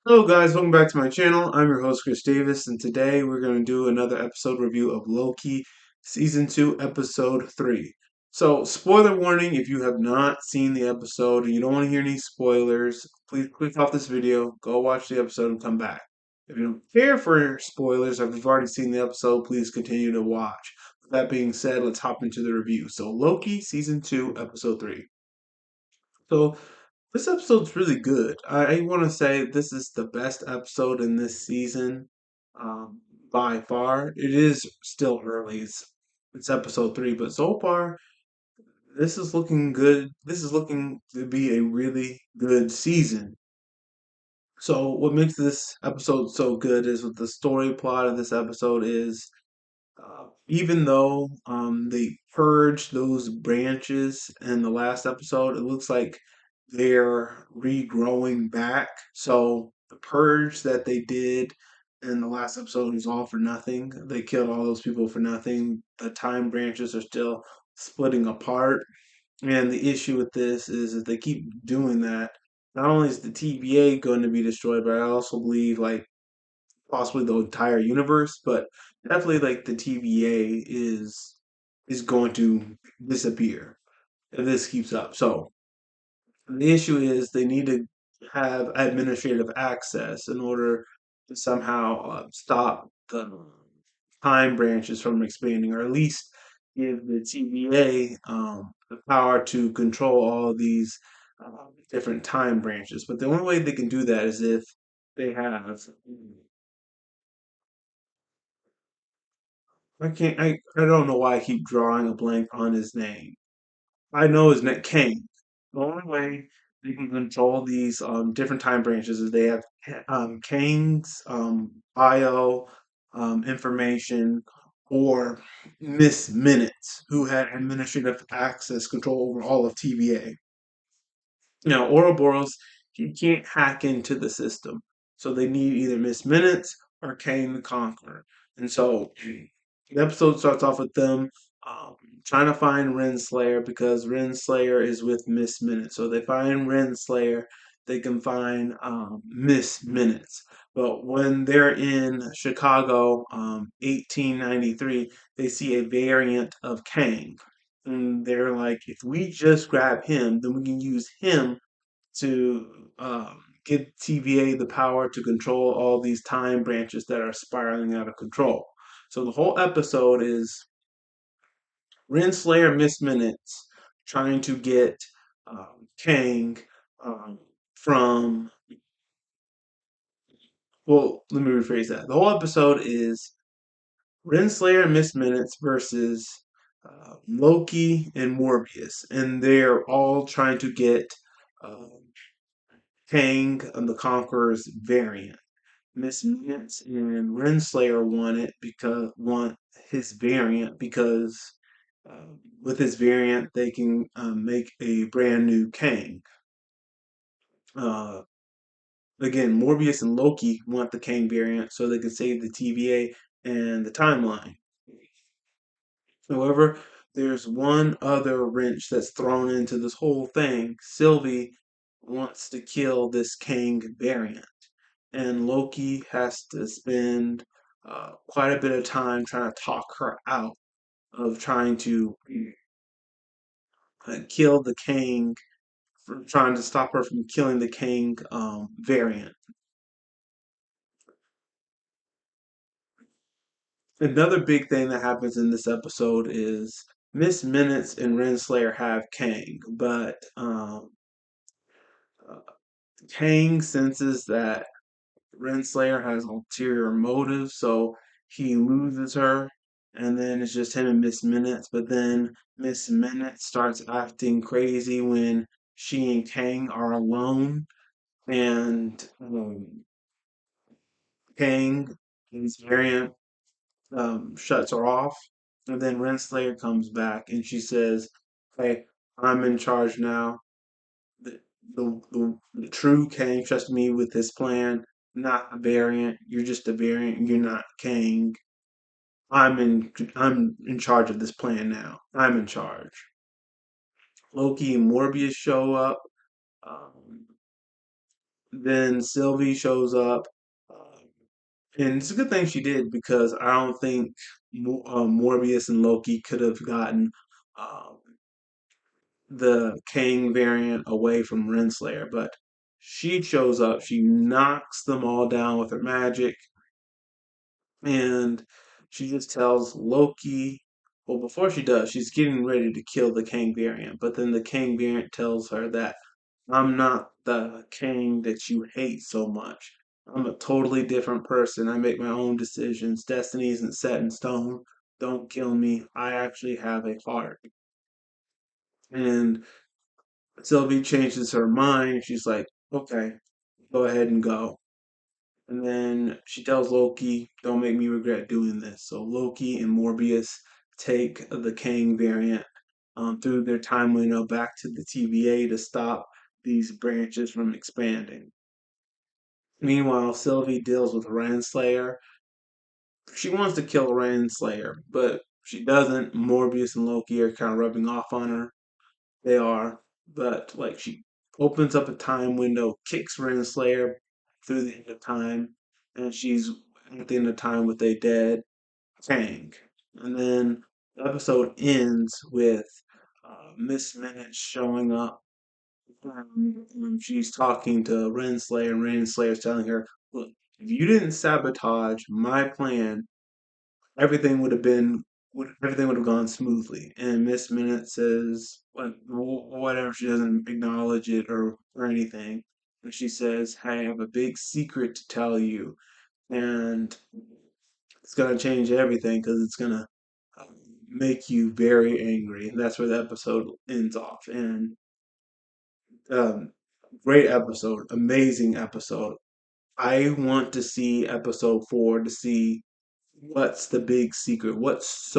Hello guys, welcome back to my channel. I'm your host Chris Davis, and today we're going to do another episode review of Loki Season 2, Episode 3. So, spoiler warning, if you have not seen the episode and you don't want to hear any spoilers, please click off this video, go watch the episode and come back. If you don't care for spoilers, or if you've already seen the episode, please continue to watch. With that being said, let's hop into the review. So, Loki Season 2, Episode 3. So, this episode's really good. I want to say this is the best episode in this season, um, by far. It is still early. It's episode 3, but so far this is looking good. This is looking to be a really good season. So what makes this episode so good is what the story plot of this episode is. Even though they purged those branches in the last episode, it looks like they're regrowing back. So the purge that they did in the last episode was all for nothing. They killed all those people for nothing. The time branches are still splitting apart. And the issue with this is if they keep doing that, not only is the TVA going to be destroyed, but I also believe like possibly the entire universe, but definitely like the TVA is going to disappear if this keeps up. So the issue is they need to have administrative access in order to somehow stop the time branches from expanding, or at least give the TVA the power to control all these different time branches. But the only way they can do that is if they have I don't know why I keep drawing a blank on his name. I know his name Kang. The only way they can control these different time branches is they have Kang's bio information or Miss Minutes, who had administrative access control over all of TVA. Now, Ouroboros, he can't hack into the system. So they need either Miss Minutes or Kang the Conqueror. And so the episode starts off with them um, trying to find Renslayer because Renslayer is with Miss Minutes. So they find Renslayer, they can find Miss Minutes. But when they're in Chicago, 1893, they see a variant of Kang. And they're like, if we just grab him, then we can use him to give TVA the power to control all these time branches that are spiraling out of control. So the whole episode is Renslayer Miss Minutes trying to get Kang um, from. Well, let me rephrase that. The whole episode is Renslayer and Miss Minutes versus Loki and Morbius, and they're all trying to get uh, Kang and the Conqueror's variant. Miss Minutes and Renslayer want his variant because with his variant they can make a brand new Kang. Uh, Again, Morbius and Loki want the Kang variant so they can save the TVA and the timeline. However, there's one other wrench that's thrown into this whole thing. Sylvie wants to kill this Kang variant, and Loki has to spend quite a bit of time trying to talk her out of trying to kill the Kang, from trying to stop her from killing the Kang variant. Another big thing that happens in this episode is Miss Minutes and Renslayer have Kang, but uh, Kang senses that Renslayer has ulterior motives, so he loses her, and then it's just him and Miss Minutes. But then Miss Minutes starts acting crazy when she and Kang are alone, and Kang, his variant, shuts her off. And then Renslayer comes back, and she says, "Hey, I'm in charge now. The true Kang trusts me with this plan, not a variant. You're just a variant. You're not Kang. I'm in charge of this plan now. I'm in charge." Loki and Morbius show up. Um, Then Sylvie shows up, and it's a good thing she did because I don't think Morbius and Loki could have gotten um, the Kang variant away from Renslayer. But she shows up, she knocks them all down with her magic, and she just tells Loki. Well, before she does, she's getting ready to kill the Kang variant, but then the Kang variant tells her that I'm not the Kang that you hate so much. I'm a totally different person. I make my own decisions. Destiny isn't set in stone. Don't kill me. I actually have a heart. And Sylvie changes her mind. She's like, okay, go ahead and go. And then she tells Loki, don't make me regret doing this. So Loki and Morbius take the Kang variant through their time window back to the TVA to stop these branches from expanding. Meanwhile, Sylvie deals with Renslayer. She wants to kill Renslayer, but she doesn't. Morbius and Loki are kind of rubbing off on her. They are, but like she opens up a time window, kicks Renslayer through the end of time, and she's at the end of time with a dead Kang. And then the episode ends with Miss Minute showing up. She's talking to Renslayer, and Renslayer's telling her, "Look, if you didn't sabotage my plan, everything would have been everything would have gone smoothly." And Miss Minute says, whatever, she doesn't acknowledge it or anything. And she says, "Hey, I have a big secret to tell you, and it's gonna change everything because it's gonna make you very angry." And that's where the episode ends off. And um, great episode, amazing episode. I want to see episode 4 to see what's the big secret. What's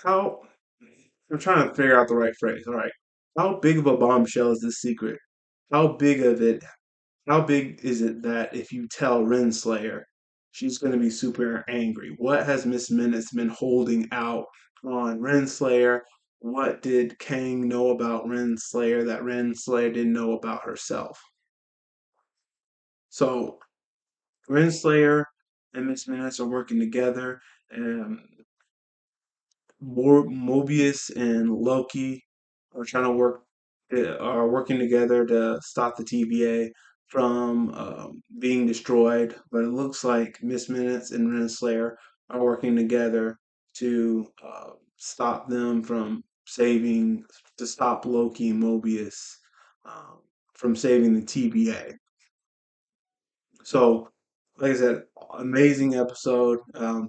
how I'm trying to figure out the right phrase. All right. How big of a bombshell is this secret? How big of it how big is it that if you tell Renslayer, she's gonna be super angry? What has Miss Minutes been holding out on Renslayer? What did Kang know about Renslayer that Renslayer didn't know about herself? So Renslayer and Miss Minutes are working together, and Mobius and Loki are trying to are working together to stop the TVA from being destroyed. But it looks like Miss Minutes and Renslayer are working together to stop them from saving to stop Loki and Mobius um, from saving the TVA. So, like I said, amazing episode,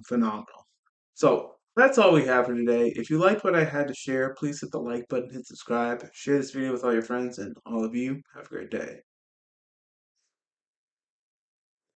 phenomenal. So that's all we have for today. If you liked what I had to share, please hit the like button, hit subscribe, share this video with all your friends, and all of you have a great day.